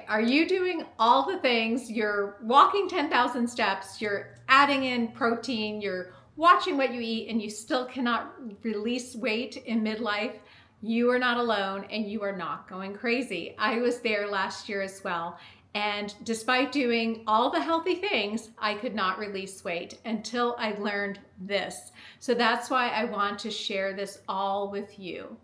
Are you doing all the things? You're walking 10,000 steps, you're adding in protein, you're watching what you eat, and you still cannot release weight in midlife? You are not alone, and you are not going crazy. I was there last year as well. And despite doing all the healthy things, I could not release weight until I learned this. So that's why I want to share this all with you.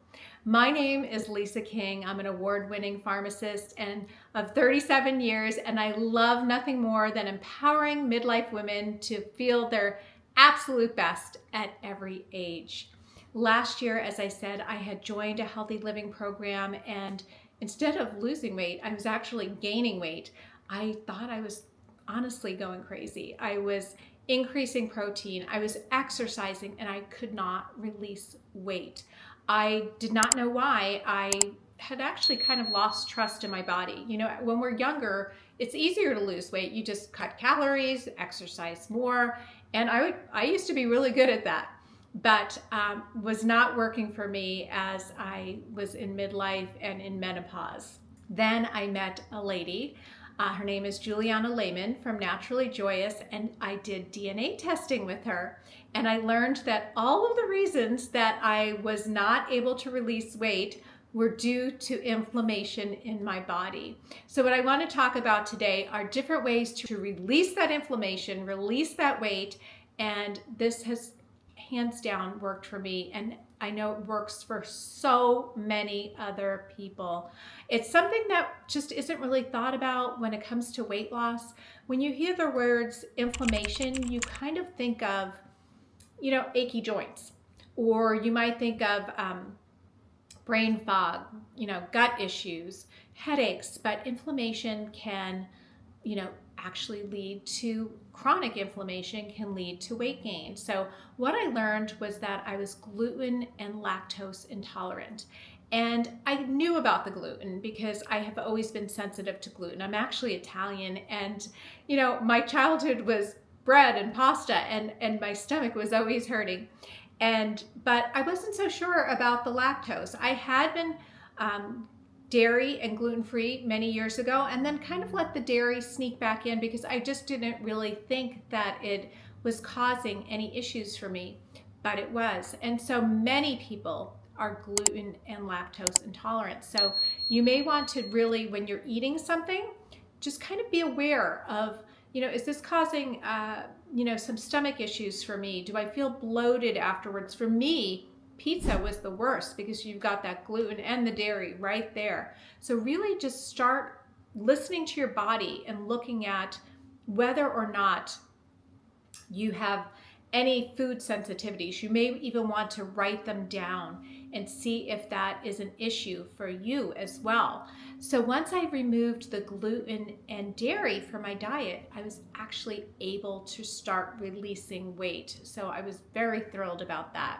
My name is Lisa King. I'm an award-winning pharmacist and of 37 years, and I love nothing more than empowering midlife women to feel their absolute best at every age. Last year, as I said, I had joined a healthy living program, and instead of losing weight, I was actually gaining weight. I thought I was honestly going crazy. I was increasing protein, I was exercising, and I could not release weight. I did not know why. I had actually kind of lost trust in my body. You know, when we're younger, it's easier to lose weight. You just cut calories, exercise more, and I used to be really good at that, but was not working for me as I was in midlife and in menopause. Then I met a lady. Her name is Juliana Lehman from Naturally Joyous, and I did DNA testing with her. And I learned that all of the reasons that I was not able to release weight were due to inflammation in my body. So what I want to talk about today are different ways to release that inflammation, release that weight, and this has hands down worked for me, and I know it works for so many other people. It's something that just isn't really thought about when it comes to weight loss. When you hear the words inflammation, you kind of think of, you know, achy joints, or you might think of brain fog, you know, gut issues, headaches, but inflammation can, you know, actually lead to chronic inflammation, can lead to weight gain. So what I learned was that I was gluten and lactose intolerant. And I knew about the gluten because I have always been sensitive to gluten. I'm actually Italian, and you know, my childhood was bread and pasta, and my stomach was always hurting. But I wasn't so sure about the lactose. I had been dairy and gluten-free many years ago, and then kind of let the dairy sneak back in because I just didn't really think that it was causing any issues for me, but it was. And so many people are gluten and lactose intolerant. So you may want to really, when you're eating something, just kind of be aware of, you know, is this causing, you know, some stomach issues for me? Do I feel bloated afterwards? For me, pizza was the worst because you've got that gluten and the dairy right there. So really just start listening to your body and looking at whether or not you have any food sensitivities. You may even want to write them down and see if that is an issue for you as well. So once I removed the gluten and dairy from my diet, I was actually able to start releasing weight. So I was very thrilled about that.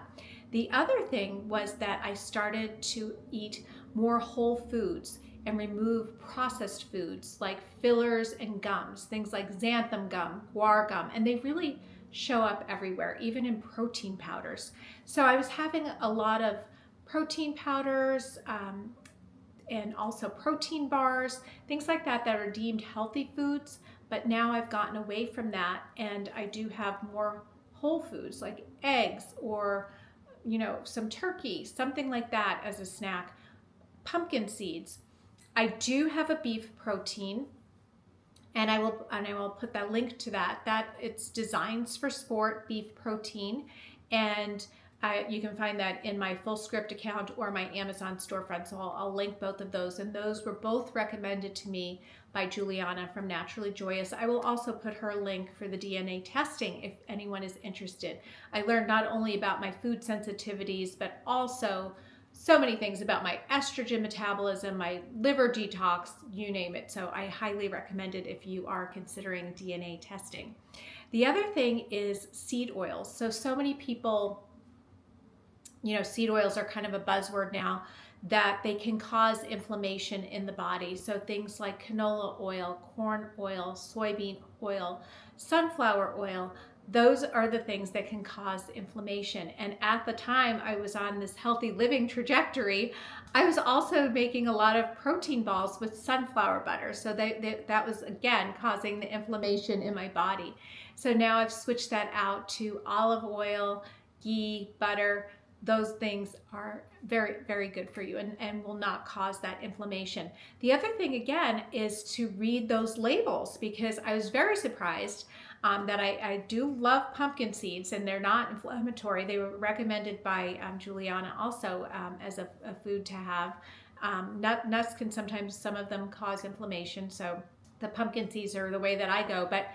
The other thing was that I started to eat more whole foods and remove processed foods like fillers and gums, things like xanthan gum, guar gum, and they really show up everywhere, even in protein powders. So I was having a lot of protein powders and also protein bars, things like that that are deemed healthy foods, but now I've gotten away from that, and I do have more whole foods like eggs or, you know, some turkey, something like that as a snack, pumpkin seeds. I do have a beef protein, and I will put that link to that. It's Designs for Sport beef protein, and you can find that in my Full Script account or my Amazon storefront. So I'll link both of those, and those were both recommended to me by Juliana from Naturally Joyous. I will also put her link for the DNA testing if anyone is interested. I learned not only about my food sensitivities, but also so many things about my estrogen metabolism, my liver detox, you name it. So I highly recommend it if you are considering DNA testing. The other thing is seed oils. So many people, you know, seed oils are kind of a buzzword now, that they can cause inflammation in the body. So things like canola oil, corn oil, soybean oil, sunflower oil, those are the things that can cause inflammation. And at the time I was on this healthy living trajectory, I was also making a lot of protein balls with sunflower butter. So that was, again, causing the inflammation in my body. So now I've switched that out to olive oil, ghee, butter. Those things are very, very good for you and will not cause that inflammation. The other thing, again, is to read those labels, because I was very surprised that I do love pumpkin seeds, and they're not inflammatory. They were recommended by Juliana also as a food to have. Nuts can sometimes, some of them cause inflammation, so the pumpkin seeds are the way that I go. But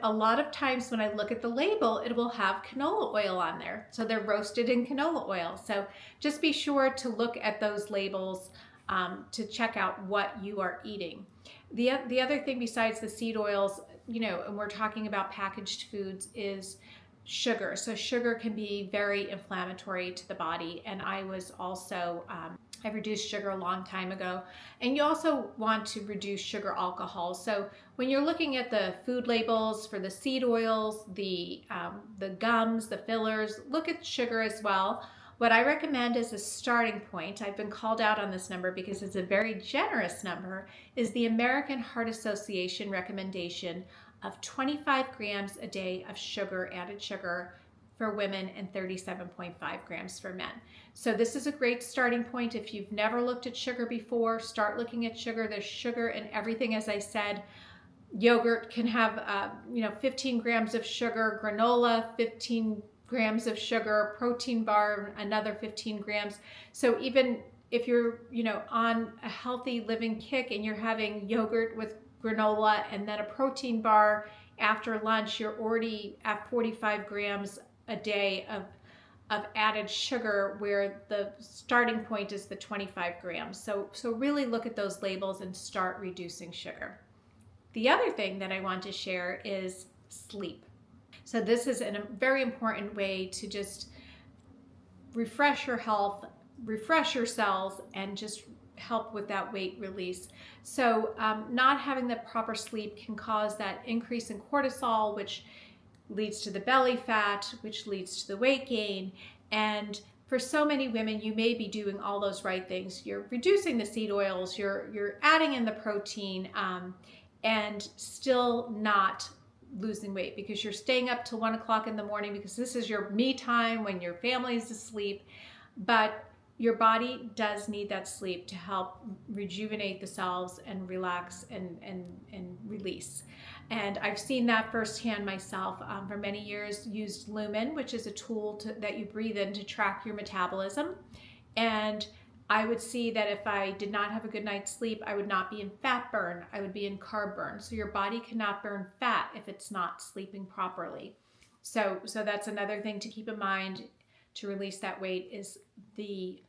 a lot of times when I look at the label, it will have canola oil on there. So they're roasted in canola oil. So just be sure to look at those labels to check out what you are eating. The other thing besides the seed oils, and we're talking about packaged foods, is sugar. So sugar can be very inflammatory to the body. And I was also, I reduced sugar a long time ago. And you also want to reduce sugar alcohol. So when you're looking at the food labels for the seed oils, the gums, the fillers, look at sugar as well. What I recommend as a starting point, I've been called out on this number because it's a very generous number, is the American Heart Association recommendation of 25 grams a day of sugar, added sugar, for women, and 37.5 grams for men. So this is a great starting point. If you've never looked at sugar before, start looking at sugar. There's sugar in everything, as I said. Yogurt can have 15 grams of sugar, granola 15 grams of sugar, protein bar another 15 grams. So even if you're on a healthy living kick and you're having yogurt with granola and then a protein bar after lunch, you're already at 45 grams a day of added sugar, where the starting point is the 25 grams. So really look at those labels and start reducing sugar. The other thing that I want to share is sleep. So this is a very important way to just refresh your health, refresh your cells, and just help with that weight release. So not having the proper sleep can cause that increase in cortisol, which leads to the belly fat, which leads to the weight gain. And for so many women, you may be doing all those right things. You're reducing the seed oils, you're adding in the protein, and still not losing weight, because you're staying up till 1 o'clock in the morning, because this is your me time when your family's asleep. But your body does need that sleep to help rejuvenate the cells and relax and release. And I've seen that firsthand myself. For many years, used Lumen, which is a tool that you breathe in to track your metabolism. And I would see that if I did not have a good night's sleep, I would not be in fat burn, I would be in carb burn. So your body cannot burn fat if it's not sleeping properly. So that's another thing to keep in mind to release that weight, is the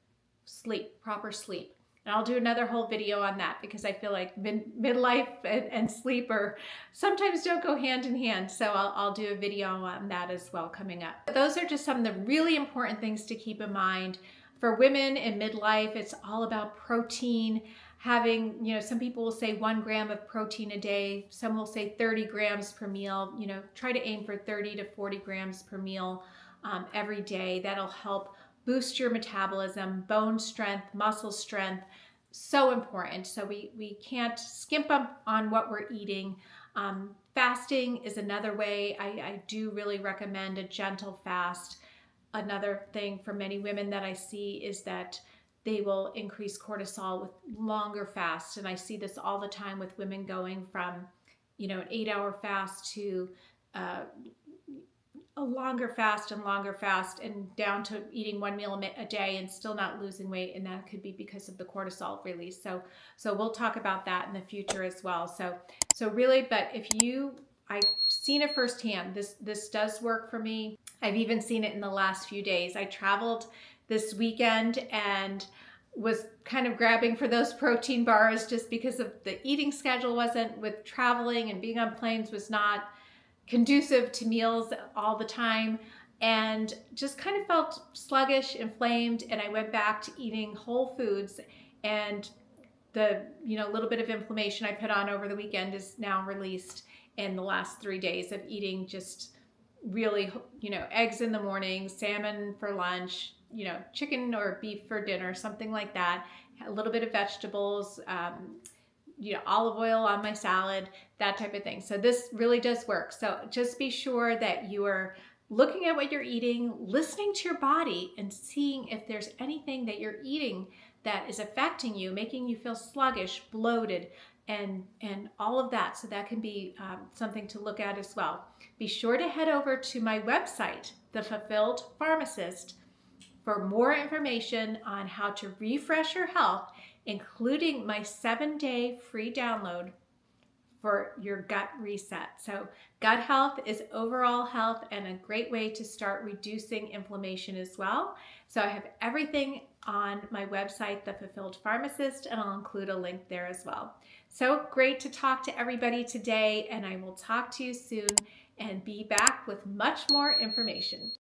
sleep, proper sleep. And I'll do another whole video on that, because I feel like midlife and sleep are sometimes don't go hand in hand. So I'll do a video on that as well coming up. But those are just some of the really important things to keep in mind. For women in midlife, it's all about protein. Having, some people will say 1 gram of protein a day. Some will say 30 grams per meal. Try to aim for 30 to 40 grams per meal every day. That'll help boost your metabolism, bone strength, muscle strength. So important. So we can't skimp up on what we're eating. Fasting is another way. I do really recommend a gentle fast. Another thing for many women that I see is that they will increase cortisol with longer fasts. And I see this all the time with women going from, an 8-hour fast to a longer fast and down to eating 1 meal a day and still not losing weight. And that could be because of the cortisol release. So we'll talk about that in the future as well. So really, but I've seen it firsthand. This does work for me. I've even seen it in the last few days. I traveled this weekend and was kind of grabbing for those protein bars just because of the eating schedule wasn't, with traveling and being on planes, was not conducive to meals all the time, and just kind of felt sluggish, inflamed. And I went back to eating whole foods, and the little bit of inflammation I put on over the weekend is now released in the last 3 days of eating just really, eggs in the morning, salmon for lunch, chicken or beef for dinner, something like that. A little bit of vegetables, olive oil on my salad, that type of thing. So this really does work. So just be sure that you are looking at what you're eating, listening to your body, and seeing if there's anything that you're eating that is affecting you, making you feel sluggish, bloated, and all of that. So that can be something to look at as well. Be sure to head over to my website, The Fulfilled Pharmacist, for more information on how to refresh your health, including my 7-day free download for your gut reset. So gut health is overall health and a great way to start reducing inflammation as well. So I have everything on my website, The Fulfilled Pharmacist, and I'll include a link there as well. So great to talk to everybody today, and I will talk to you soon and be back with much more information.